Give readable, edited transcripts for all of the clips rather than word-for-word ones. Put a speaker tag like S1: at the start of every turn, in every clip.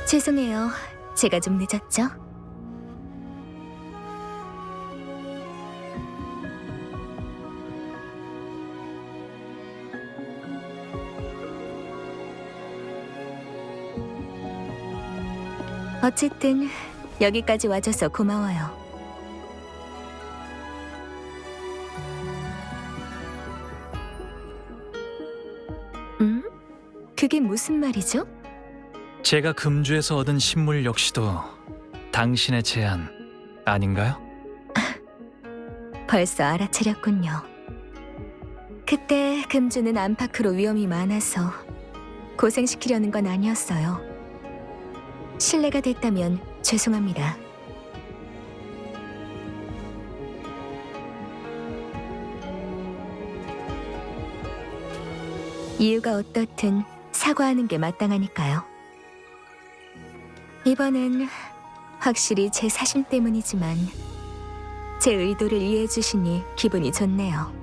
S1: 죄송해요. 제가 좀 늦었죠? 어쨌든 여기까지 와줘서 고마워요. 그게 무슨 말이죠?
S2: 제가 금주에서 얻은 신물 역시도 당신의 제안 아닌가요?
S1: 벌써 알아차렸군요. 그때 금주는 안팎으로 위험이 많아서 고생시키려는 건 아니었어요. 실례가 됐다면 죄송합니다. 이유가 어떻든 사과하는 게 마땅하니까요. 이번엔 확실히 제 사심 때문이지만 제 의도를 이해해 주시니 기분이 좋네요.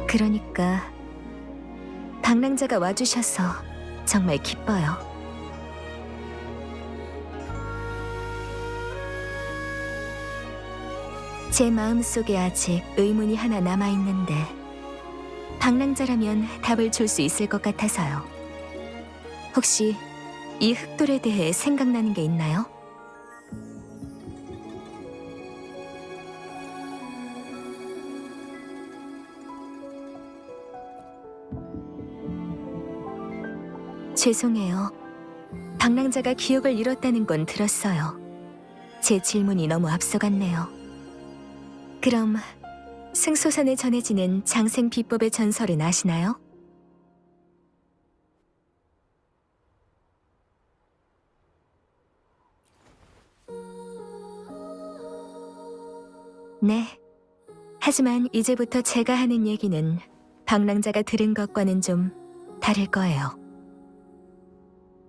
S1: 그러니까 방랑자가 와주셔서 정말 기뻐요. 제 마음속에 아직 의문이 하나 남아있는데 방랑자라면 답을 줄 수 있을 것 같아서요. 혹시 이 흑돌에 대해 생각나는 게 있나요? 죄송해요. 방랑자가 기억을 잃었다는 건 들었어요. 제 질문이 너무 앞서갔네요. 그럼 승소산에 전해지는 장생 비법의 전설은 아시나요? 네. 하지만 이제부터 제가 하는 얘기는 방랑자가 들은 것과는 좀 다를 거예요.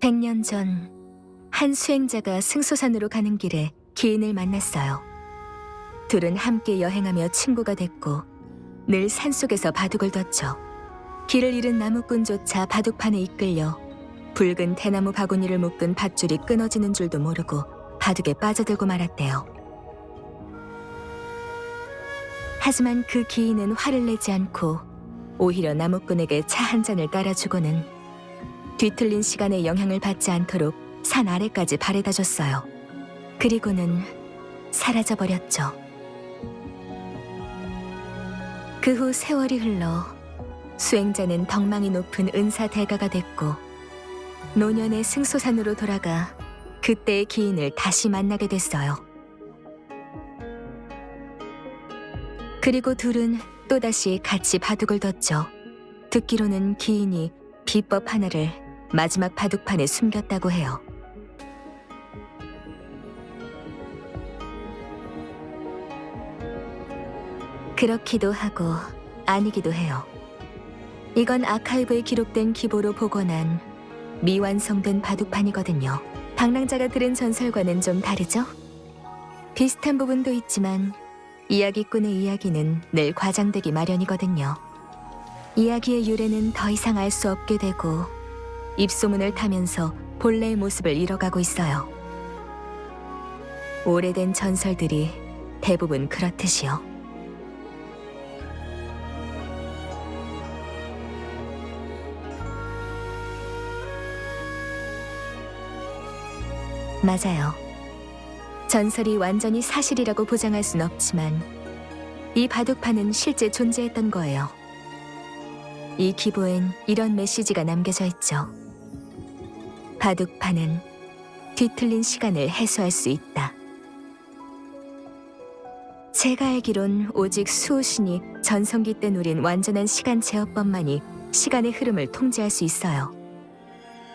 S1: 100년 전, 한 수행자가 승소산으로 가는 길에 기인을 만났어요. 둘은 함께 여행하며 친구가 됐고 늘 산속에서 바둑을 뒀죠. 길을 잃은 나무꾼조차 바둑판에 이끌려 붉은 대나무 바구니를 묶은 밧줄이 끊어지는 줄도 모르고 바둑에 빠져들고 말았대요. 하지만 그 기인은 화를 내지 않고 오히려 나무꾼에게 차 한 잔을 따라주고는 뒤틀린 시간에 영향을 받지 않도록 산 아래까지 바래다 줬어요. 그리고는 사라져버렸죠. 그 후 세월이 흘러 수행자는 덕망이 높은 은사대가가 됐고 노년의 승소산으로 돌아가 그때의 기인을 다시 만나게 됐어요. 그리고 둘은 또다시 같이 바둑을 뒀죠. 듣기로는 기인이 비법 하나를 마지막 바둑판에 숨겼다고 해요. 그렇기도 하고 아니기도 해요. 이건 아카이브에 기록된 기보로 복원한 미완성된 바둑판이거든요. 방랑자가 들은 전설과는 좀 다르죠? 비슷한 부분도 있지만 이야기꾼의 이야기는 늘 과장되기 마련이거든요. 이야기의 유래는 더 이상 알 수 없게 되고 입소문을 타면서 본래의 모습을 잃어가고 있어요. 오래된 전설들이 대부분 그렇듯이요. 맞아요. 전설이 완전히 사실이라고 보장할 순 없지만 이 바둑판은 실제 존재했던 거예요. 이 기보엔 이런 메시지가 남겨져 있죠. 바둑판은 뒤틀린 시간을 해소할 수 있다. 제가 알기론 오직 수호신이 전성기 때 누린 완전한 시간 제어법만이 시간의 흐름을 통제할 수 있어요.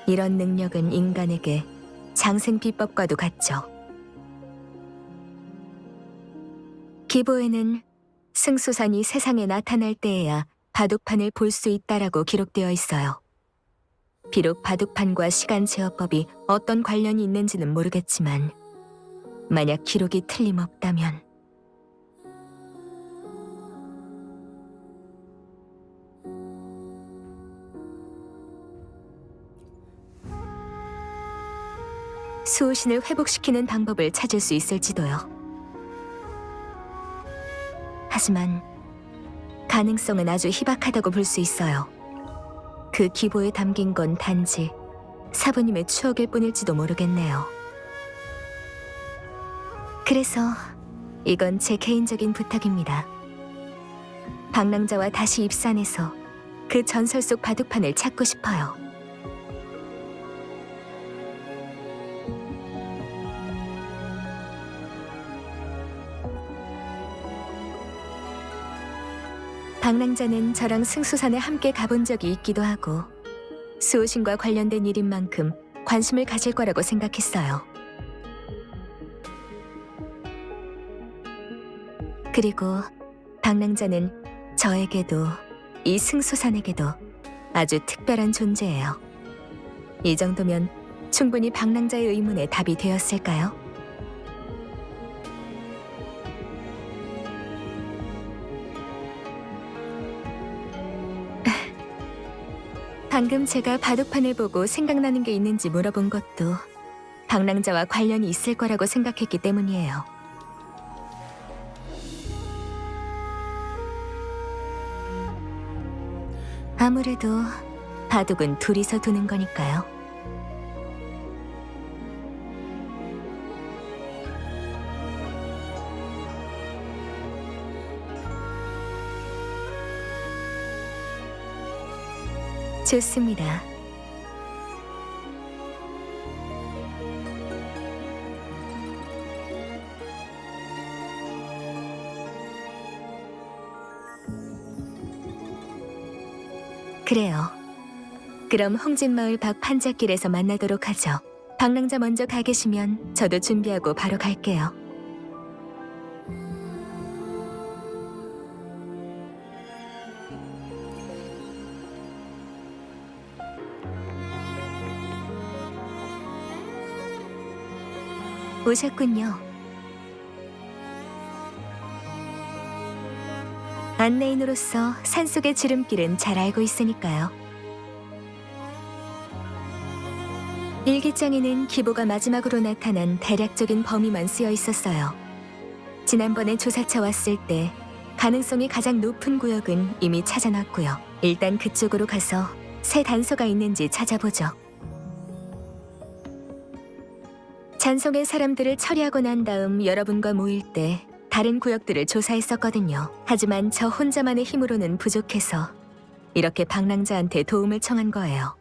S1: 이런 능력은 인간에게 장생비법과도 같죠. 기보에는 승수산이 세상에 나타날 때에야 바둑판을 볼 수 있다라고 기록되어 있어요. 비록 바둑판과 시간 제어법이 어떤 관련이 있는지는 모르겠지만 만약 기록이 틀림없다면 수호신을 회복시키는 방법을 찾을 수 있을지도요. 하지만 가능성은 아주 희박하다고 볼 수 있어요. 그 기보에 담긴 건 단지 사부님의 추억일 뿐일지도 모르겠네요. 그래서 이건 제 개인적인 부탁입니다. 방랑자와 다시 입산해서 그 전설 속 바둑판을 찾고 싶어요. 방랑자는 저랑 승수산에 함께 가본 적이 있기도 하고 수호신과 관련된 일인 만큼 관심을 가질 거라고 생각했어요. 그리고 방랑자는 저에게도 이 승수산에게도 아주 특별한 존재예요. 이 정도면 충분히 방랑자의 의문에 답이 되었을까요? 방금 제가 바둑판을 보고 생각나는 게 있는지 물어본 것도 방랑자와 관련이 있을 거라고 생각했기 때문이에요. 아무래도 바둑은 둘이서 두는 거니까요. 좋습니다. 그래요. 그럼 홍진마을 밖 판잣길에서 만나도록 하죠. 방랑자 먼저 가 계시면 저도 준비하고 바로 갈게요. 오셨군요. 안내인으로서 산속의 지름길은 잘 알고 있으니까요. 일기장에는 기보가 마지막으로 나타난 대략적인 범위만 쓰여 있었어요. 지난번에 조사차 왔을 때 가능성이 가장 높은 구역은 이미 찾아놨고요. 일단 그쪽으로 가서 새 단서가 있는지 찾아보죠. 잔성의 사람들을 처리하고 난 다음 여러분과 모일 때 다른 구역들을 조사했었거든요. 하지만 저 혼자만의 힘으로는 부족해서 이렇게 방랑자한테 도움을 청한 거예요.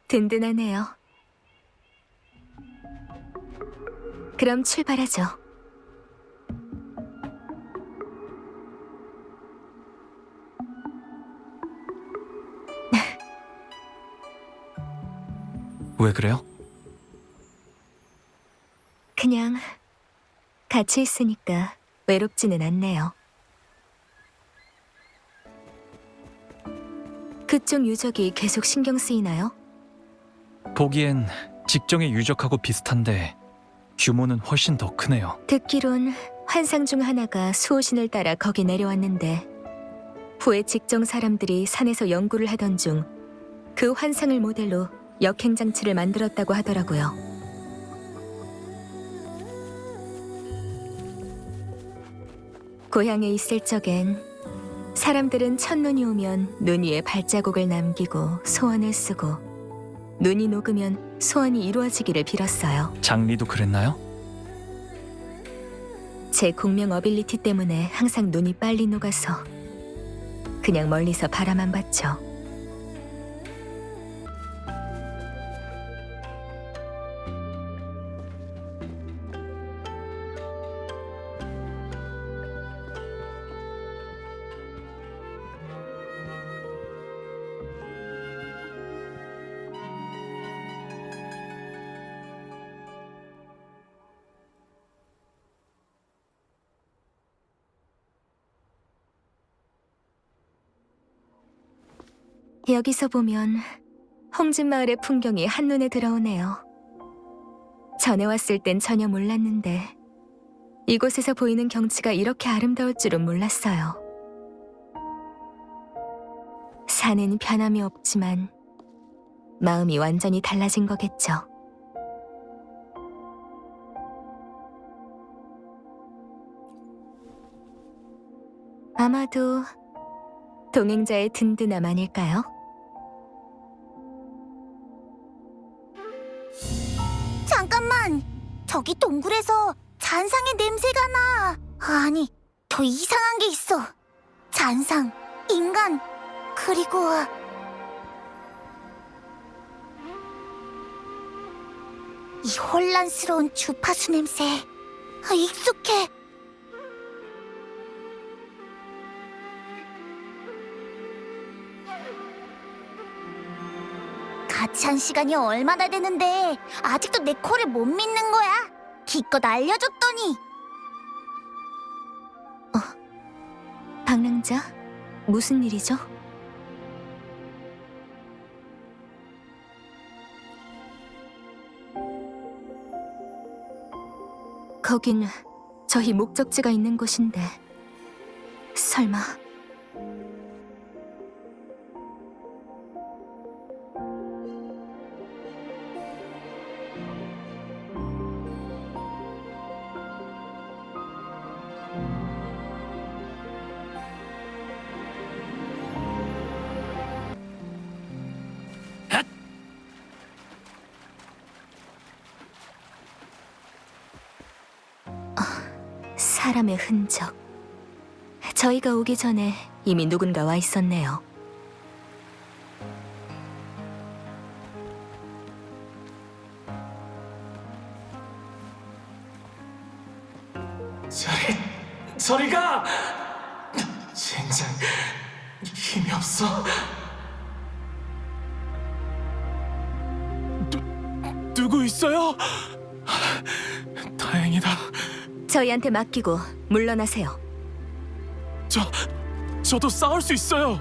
S1: 든든하네요. 그럼 출발하죠.
S2: 왜 그래요?
S1: 그냥 같이 있으니까 외롭지는 않네요. 그쪽 유적이 계속 신경 쓰이나요?
S2: 보기엔 직정의 유적하고 비슷한데 규모는 훨씬 더 크네요.
S1: 듣기론 환상 중 하나가 수호신을 따라 거기 내려왔는데 후에 직정 사람들이 산에서 연구를 하던 중 그 환상을 모델로 역행장치를 만들었다고 하더라고요. 고향에 있을 적엔 사람들은 첫눈이 오면 눈 위에 발자국을 남기고 소원을 쓰고 눈이 녹으면 소원이 이루어지기를 빌었어요.
S2: 장리도 그랬나요?
S1: 제 공명 어빌리티 때문에 항상 눈이 빨리 녹아서 그냥 멀리서 바라만 봤죠. 여기서 보면 홍진마을의 풍경이 한눈에 들어오네요. 전에 왔을 땐 전혀 몰랐는데 이곳에서 보이는 경치가 이렇게 아름다울 줄은 몰랐어요. 산은 변함이 없지만 마음이 완전히 달라진 거겠죠. 아마도 동행자의 든든함 아닐까요?
S3: 잠깐만! 저기 동굴에서 잔상의 냄새가 나! 아니, 더 이상한 게 있어! 잔상, 인간, 그리고... 이 혼란스러운 주파수 냄새... 익숙해! 같이 한 시간이 얼마나 되는데 아직도 내 코를 못 믿는 거야? 기껏 알려줬더니.
S1: 방랑자, 무슨 일이죠? 거긴 저희 목적지가 있는 곳인데 설마... 사람의 흔적. 저희가 오기 전에 이미 누군가 와 있었네요.
S4: 저리 가! 젠장, 힘이 없어. 누구 있어요? 다행이다.
S1: 저희한테 맡기고 물러나세요.
S4: 저도 싸울 수 있어요.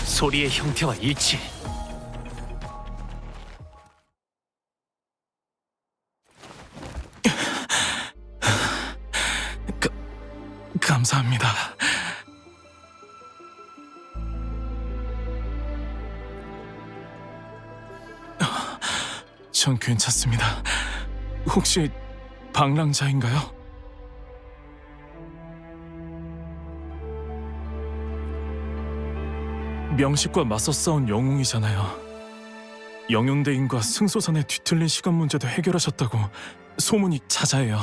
S2: 소리의 형태와 일치.
S4: 감사합니다. 전 괜찮습니다. 혹시 방랑자인가요? 명식과 맞서 싸운 영웅이잖아요. 영윤대인과 승소산의 뒤틀린 시간 문제도 해결하셨다고 소문이 자자해요.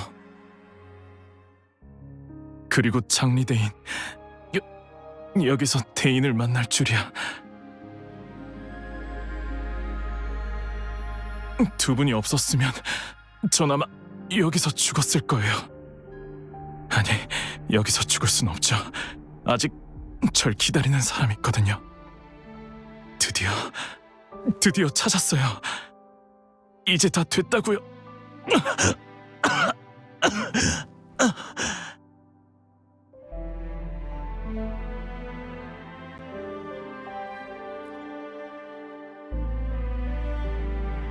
S4: 그리고 장리대인, 여기서 대인을 만날 줄이야. 두 분이 없었으면 전 아마 여기서 죽었을 거예요. 아니, 여기서 죽을 순 없죠. 아직 절 기다리는 사람이 있거든요. 드디어 찾았어요. 이제 다 됐다고요.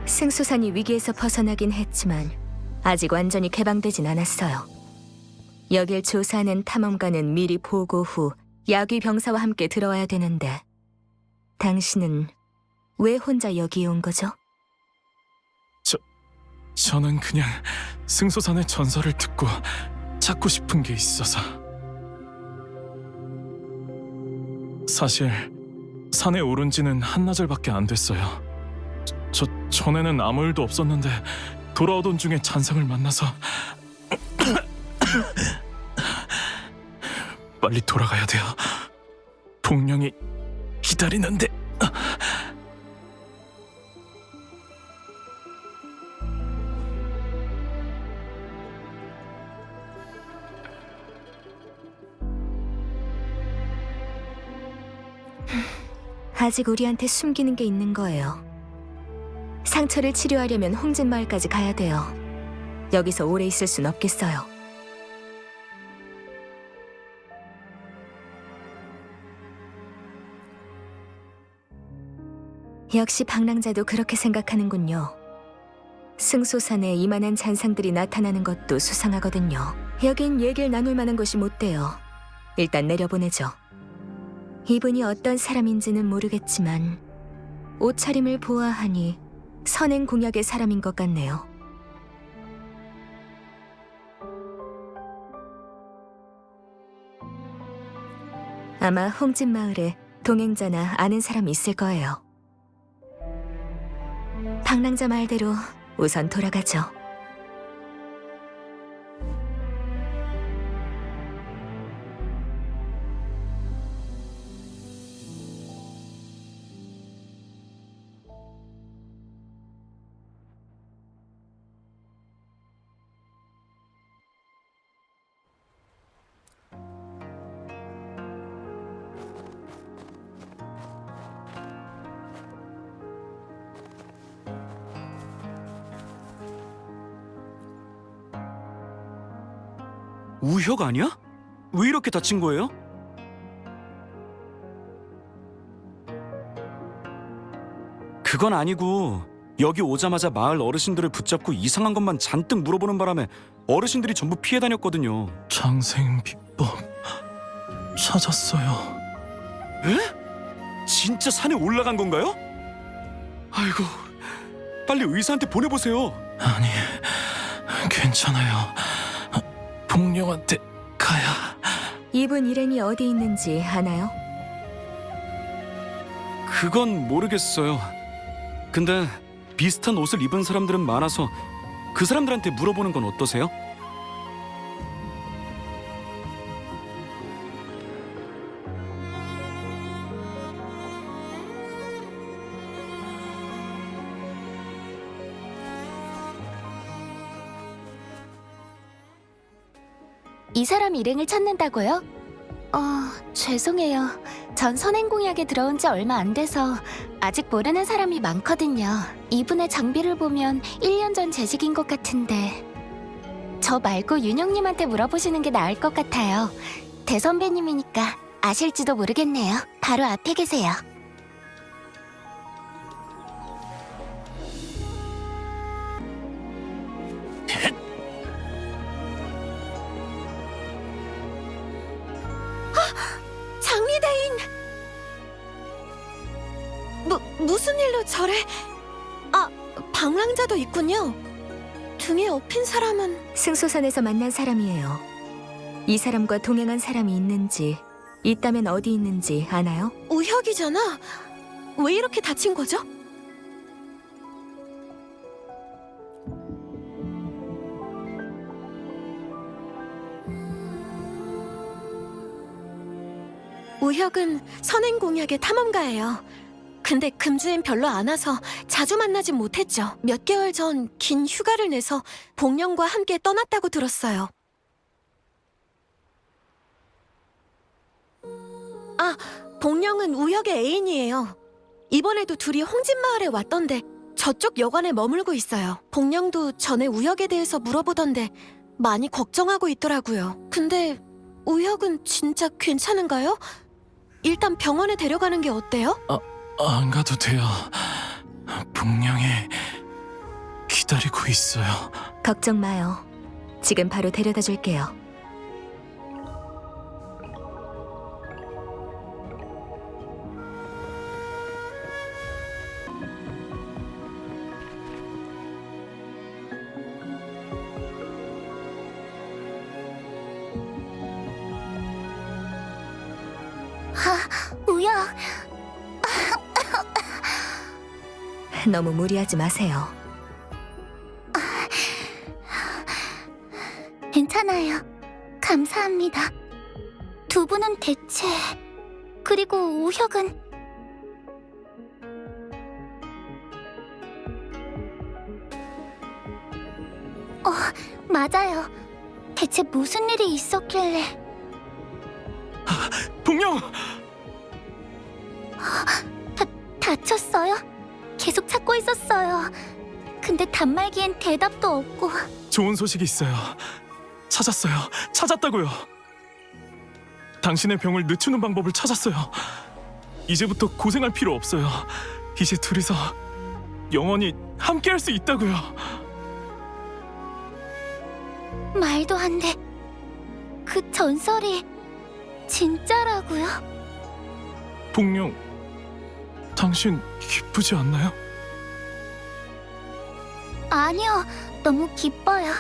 S1: 승수산이 위기에서 벗어나긴 했지만 아직 완전히 개방되진 않았어요. 여길 조사하는 탐험가는 미리 보고 후 야귀 병사와 함께 들어와야 되는데 당신은 왜 혼자 여기에 온 거죠?
S4: 저는 그냥 승소산의 전설을 듣고 찾고 싶은 게 있어서. 사실 산에 오른 지는 한나절밖에 안 됐어요. 전에는 아무 일도 없었는데 돌아오던 중에 잔상을 만나서 빨리 돌아가야 돼요. 복령이 기다리는데.
S1: 아직 우리한테 숨기는 게 있는 거예요. 상처를 치료하려면 홍진마을까지 가야 돼요. 여기서 오래 있을 순 없겠어요. 역시 방랑자도 그렇게 생각하는군요. 승소산에 이만한 잔상들이 나타나는 것도 수상하거든요. 여긴 얘기를 나눌 만한 곳이 못 돼요. 일단 내려보내죠. 이분이 어떤 사람인지는 모르겠지만 옷차림을 보아하니 선행 공약의 사람인 것 같네요. 아마 홍진 마을에 동행자나 아는 사람이 있을 거예요. 방랑자 말대로 우선 돌아가죠.
S5: 우혁 아니야? 왜 이렇게 다친 거예요? 그건 아니고 여기 오자마자 마을 어르신들을 붙잡고 이상한 것만 잔뜩 물어보는 바람에 어르신들이 전부 피해 다녔거든요.
S4: 장생 비법 찾았어요.
S5: 에? 진짜 산에 올라간 건가요? 아이고, 빨리 의사한테 보내보세요.
S4: 아니, 괜찮아요. 복령한테 가야.
S1: 이분 일행이 어디 있는지 아나요?
S5: 그건 모르겠어요. 근데 비슷한 옷을 입은 사람들은 많아서 그 사람들한테 물어보는 건 어떠세요?
S3: 이 사람 일행을 찾는다고요? 죄송해요. 전 선행공약에 들어온 지 얼마 안 돼서 아직 모르는 사람이 많거든요. 이분의 장비를 보면 1년 전 재직인 것 같은데 저 말고 윤영님한테 물어보시는 게 나을 것 같아요. 대선배님이니까 아실지도 모르겠네요. 바로 앞에 계세요. 장리대인! 무슨 일로 저래? 방랑자도 있군요. 등에 업힌 사람은...
S1: 승소산에서 만난 사람이에요. 이 사람과 동행한 사람이 있는지, 있다면 어디 있는지 아나요?
S3: 우혁이잖아. 왜 이렇게 다친 거죠? 우혁은 선행공약의 탐험가예요. 근데 금주엔 별로 안 와서 자주 만나진 못했죠. 몇 개월 전 긴 휴가를 내서 복령과 함께 떠났다고 들었어요. 복령은 우혁의 애인이에요. 이번에도 둘이 홍진마을에 왔던데 저쪽 여관에 머물고 있어요. 복령도 전에 우혁에 대해서 물어보던데 많이 걱정하고 있더라고요. 근데 우혁은 진짜 괜찮은가요? 일단 병원에 데려가는 게 어때요?
S4: 안 가도 돼요. 복령이 기다리고 있어요.
S1: 걱정 마요. 지금 바로 데려다 줄게요.
S3: 우혁!
S1: 너무 무리하지 마세요.
S3: 괜찮아요. 감사합니다. 두 분은 대체... 그리고 우혁은... 맞아요. 대체 무슨 일이 있었길래...
S4: 복령!
S3: 다쳤어요? 계속 찾고 있었어요. 근데 단말기엔 대답도 없고...
S4: 좋은 소식이 있어요. 찾았어요. 찾았다고요. 당신의 병을 늦추는 방법을 찾았어요. 이제부터 고생할 필요 없어요. 이제 둘이서 영원히 함께할 수 있다고요.
S6: 말도 안 돼. 그 전설이 진짜라고요?
S4: 복룡, 당신 기쁘지 않나요?
S6: 아니요, 너무 기뻐요.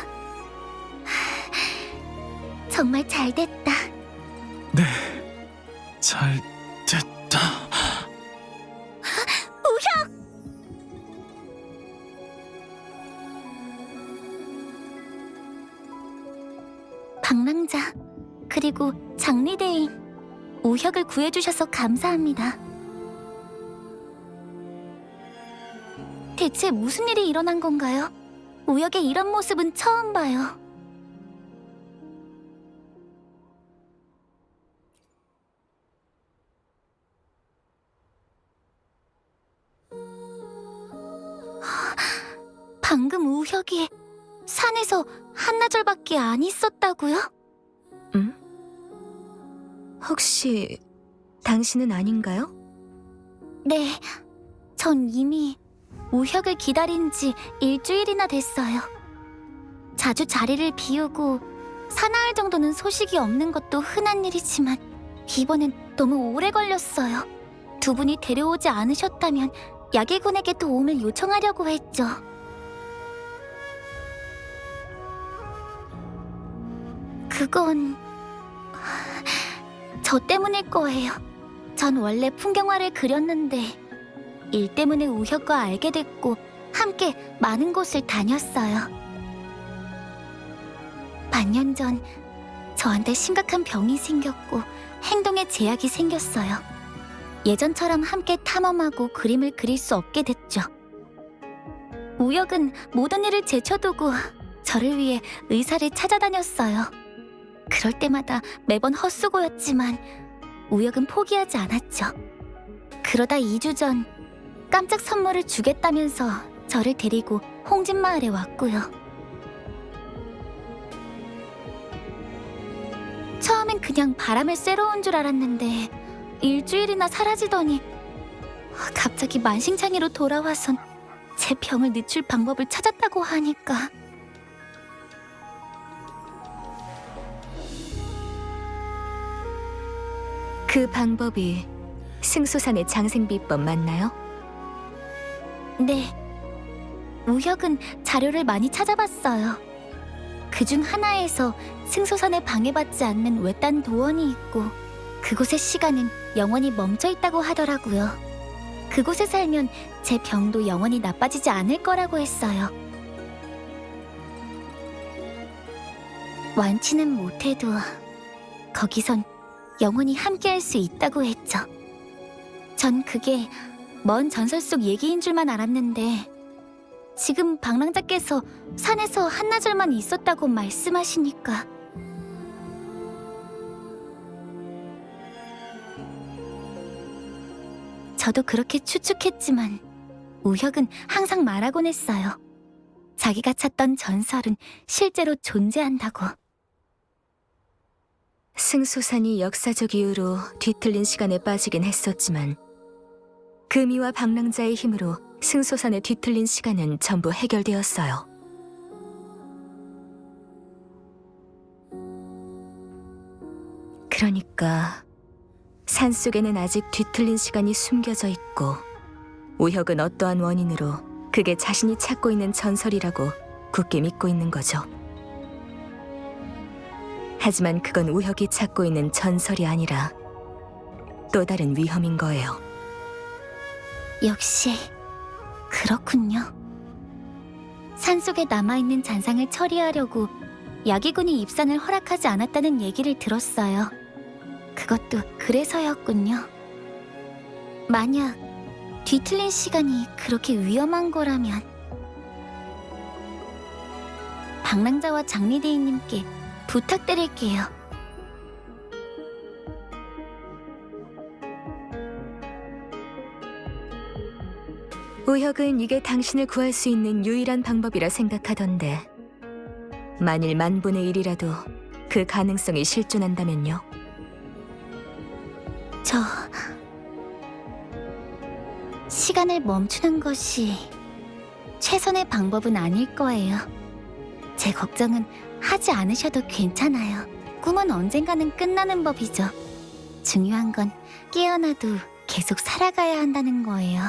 S6: 정말 잘 됐다.
S4: 네, 잘 됐다.
S6: 우혁! 방랑자, 그리고 장리대인, 우혁을 구해주셔서 감사합니다. 대체 무슨 일이 일어난 건가요? 우혁의 이런 모습은 처음 봐요. 방금 우혁이 산에서 한나절밖에 안 있었다고요?
S1: 혹시 당신은 아닌가요?
S6: 네, 전 이미 우혁을 기다린 지 일주일이나 됐어요. 자주 자리를 비우고 사나흘 정도는 소식이 없는 것도 흔한 일이지만 이번엔 너무 오래 걸렸어요. 두 분이 데려오지 않으셨다면 야기군에게 도움을 요청하려고 했죠. 그건... 저 때문일 거예요. 전 원래 풍경화를 그렸는데 일 때문에 우혁과 알게 됐고 함께 많은 곳을 다녔어요. 반년 전 저한테 심각한 병이 생겼고 행동에 제약이 생겼어요. 예전처럼 함께 탐험하고 그림을 그릴 수 없게 됐죠. 우혁은 모든 일을 제쳐두고 저를 위해 의사를 찾아다녔어요. 그럴 때마다 매번 헛수고였지만 우혁은 포기하지 않았죠. 그러다 2주 전 깜짝 선물을 주겠다면서 저를 데리고 홍진마을에 왔고요. 처음엔 그냥 바람을 쐬러 온 줄 알았는데 일주일이나 사라지더니 갑자기 만신창이로 돌아와선 제 병을 늦출 방법을 찾았다고 하니까
S1: 그 방법이 승소산의 장생비법 맞나요?
S6: 네, 우혁은 자료를 많이 찾아봤어요. 그중 하나에서 승소산에 방해받지 않는 외딴 도원이 있고 그곳의 시간은 영원히 멈춰 있다고 하더라고요. 그곳에 살면 제 병도 영원히 나빠지지 않을 거라고 했어요. 완치는 못해도 거기선 영원히 함께할 수 있다고 했죠. 전 그게 먼 전설 속 얘기인 줄만 알았는데 지금 방랑자께서 산에서 한나절만 있었다고 말씀하시니까 저도 그렇게 추측했지만 우혁은 항상 말하곤 했어요. 자기가 찾던 전설은 실제로 존재한다고.
S1: 승소산이 역사적 이유로 뒤틀린 시간에 빠지긴 했었지만 금이와 방랑자의 힘으로 승소산의 뒤틀린 시간은 전부 해결되었어요. 그러니까 산속에는 아직 뒤틀린 시간이 숨겨져 있고 우혁은 어떠한 원인으로 그게 자신이 찾고 있는 전설이라고 굳게 믿고 있는 거죠. 하지만 그건 우혁이 찾고 있는 전설이 아니라 또 다른 위험인 거예요.
S6: 역시 그렇군요. 산속에 남아있는 잔상을 처리하려고 야기군이 입산을 허락하지 않았다는 얘기를 들었어요. 그것도 그래서였군요. 만약 뒤틀린 시간이 그렇게 위험한 거라면 방랑자와 장리대인님께 부탁드릴게요.
S1: 우혁은 이게 당신을 구할 수 있는 유일한 방법이라 생각하던데 만일 만분의 일이라도 그 가능성이 실존한다면요?
S6: 시간을 멈추는 것이 최선의 방법은 아닐 거예요. 제 걱정은 하지 않으셔도 괜찮아요. 꿈은 언젠가는 끝나는 법이죠. 중요한 건 깨어나도 계속 살아가야 한다는 거예요.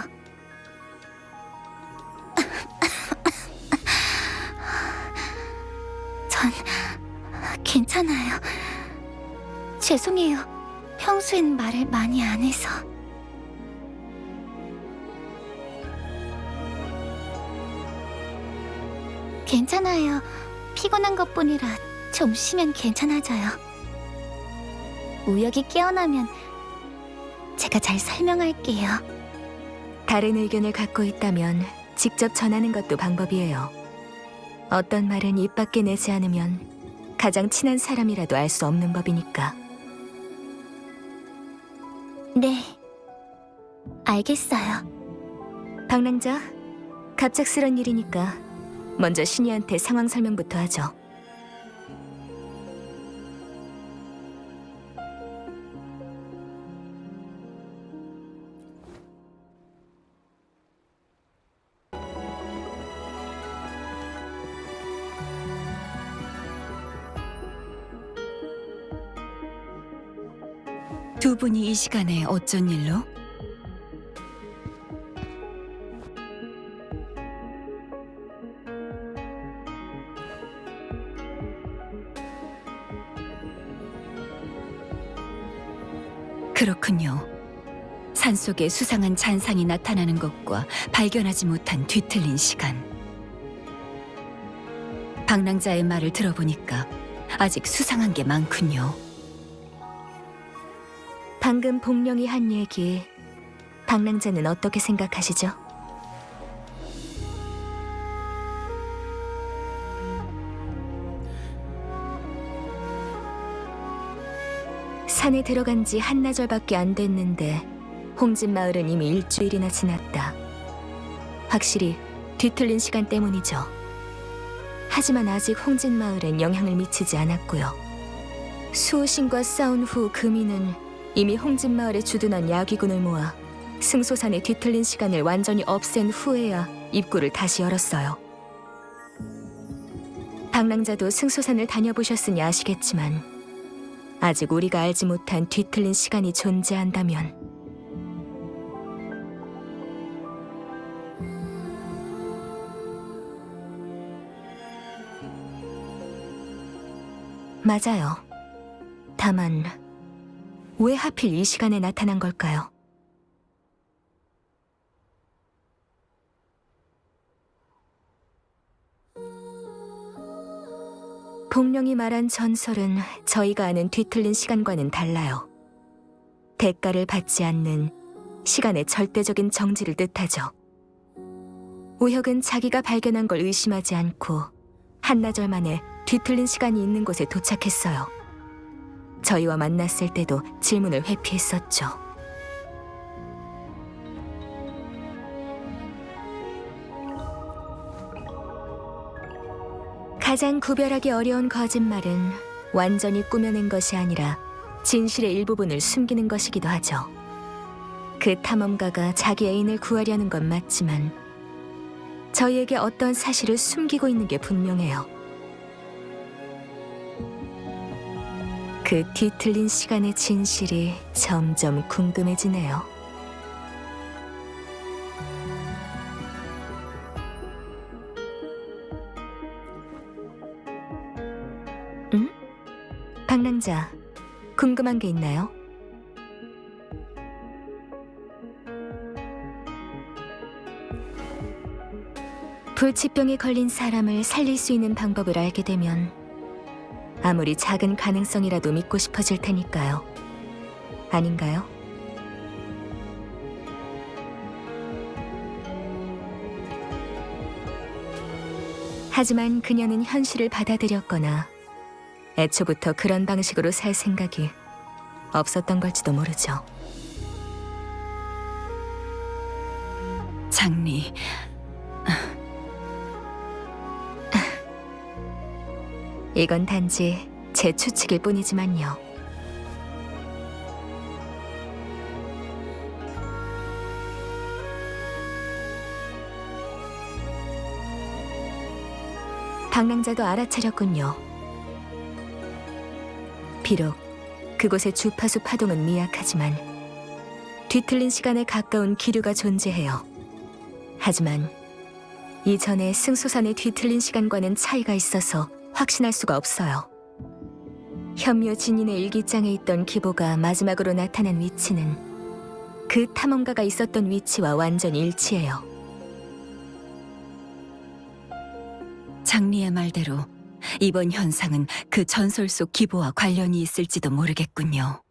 S6: 전 괜찮아요. 죄송해요. 평소엔 말을 많이 안 해서. 괜찮아요. 피곤한 것뿐이라 좀 쉬면 괜찮아져요. 우혁이 깨어나면 제가 잘 설명할게요.
S1: 다른 의견을 갖고 있다면 직접 전하는 것도 방법이에요. 어떤 말은 입 밖에 내지 않으면 가장 친한 사람이라도 알 수 없는 법이니까.
S6: 네, 알겠어요.
S1: 방랑자, 갑작스런 일이니까 먼저 신이한테 상황 설명부터 하죠.
S7: 두 분이 이 시간에 어쩐 일로? 그렇군요. 산속에 수상한 잔상이 나타나는 것과 발견하지 못한 뒤틀린 시간. 방랑자의 말을 들어보니까 아직 수상한 게 많군요.
S1: 방금 복령이 한 얘기, 방랑자는 어떻게 생각하시죠? 산에 들어간 지 한나절밖에 안 됐는데 홍진 마을은 이미 일주일이나 지났다. 확실히 뒤틀린 시간 때문이죠. 하지만 아직 홍진 마을엔 영향을 미치지 않았고요. 수호신과 싸운 후 금이는 이미 홍진 마을에 주둔한 야귀군을 모아 승소산의 뒤틀린 시간을 완전히 없앤 후에야 입구를 다시 열었어요. 방랑자도 승소산을 다녀보셨으니 아시겠지만 아직 우리가 알지 못한 뒤틀린 시간이 존재한다면 맞아요. 다만 왜 하필 이 시간에 나타난 걸까요? 복령이 말한 전설은 저희가 아는 뒤틀린 시간과는 달라요. 대가를 받지 않는 시간의 절대적인 정지를 뜻하죠. 우혁은 자기가 발견한 걸 의심하지 않고 한나절 만에 뒤틀린 시간이 있는 곳에 도착했어요. 저희와 만났을 때도 질문을 회피했었죠. 가장 구별하기 어려운 거짓말은 완전히 꾸며낸 것이 아니라 진실의 일부분을 숨기는 것이기도 하죠. 그 탐험가가 자기 애인을 구하려는 건 맞지만 저희에게 어떤 사실을 숨기고 있는 게 분명해요. 그 뒤틀린 시간의 진실이 점점 궁금해지네요. 응? 방랑자, 궁금한 게 있나요? 불치병에 걸린 사람을 살릴 수 있는 방법을 알게 되면 아무리 작은 가능성이라도 믿고 싶어질 테니까요. 아닌가요? 하지만 그녀는 현실을 받아들였거나 애초부터 그런 방식으로 살 생각이 없었던 걸지도 모르죠.
S7: 장리,
S1: 이건 단지 제 추측일 뿐이지만요. 방랑자도 알아차렸군요. 비록 그곳의 주파수 파동은 미약하지만 뒤틀린 시간에 가까운 기류가 존재해요. 하지만 이전의 승소산의 뒤틀린 시간과는 차이가 있어서 확신할 수가 없어요. 현묘 진인의 일기장에 있던 기보가 마지막으로 나타난 위치는 그 탐험가가 있었던 위치와 완전히 일치해요.
S7: 장리의 말대로 이번 현상은 그 전설 속 기보와 관련이 있을지도 모르겠군요.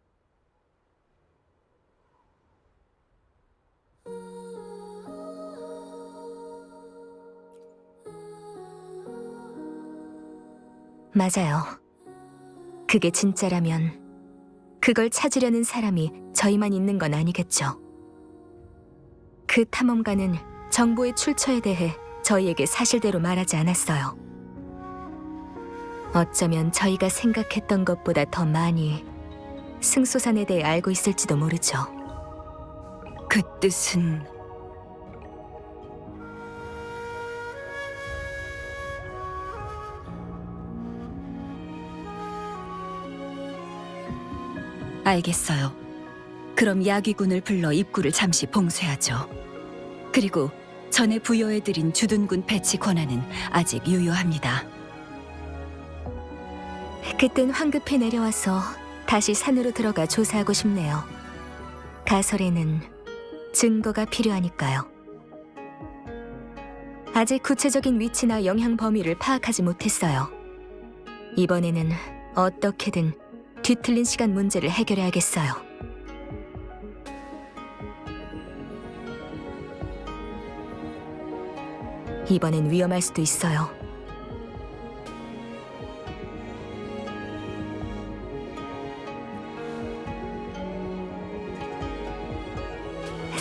S1: 맞아요. 그게 진짜라면 그걸 찾으려는 사람이 저희만 있는 건 아니겠죠. 그 탐험가는 정보의 출처에 대해 저희에게 사실대로 말하지 않았어요. 어쩌면 저희가 생각했던 것보다 더 많이 승소산에 대해 알고 있을지도 모르죠.
S7: 그 뜻은 알겠어요. 그럼 야귀군을 불러 입구를 잠시 봉쇄하죠. 그리고 전에 부여해드린 주둔군 배치 권한은 아직 유효합니다.
S1: 그땐 황급히 내려와서 다시 산으로 들어가 조사하고 싶네요. 가설에는 증거가 필요하니까요. 아직 구체적인 위치나 영향 범위를 파악하지 못했어요. 이번에는 어떻게든 뒤틀린 시간 문제를 해결해야겠어요. 이번엔 위험할 수도 있어요.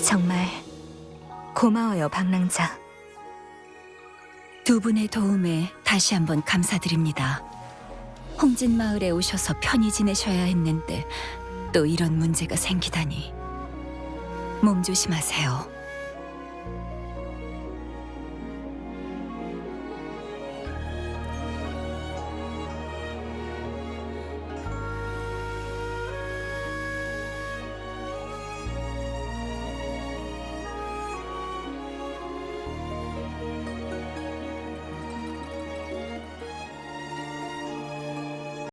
S1: 정말 고마워요, 방랑자.
S7: 두 분의 도움에 다시 한번 감사드립니다. 홍진 마을에 오셔서 편히 지내셔야 했는데 또 이런 문제가 생기다니. 몸 조심하세요.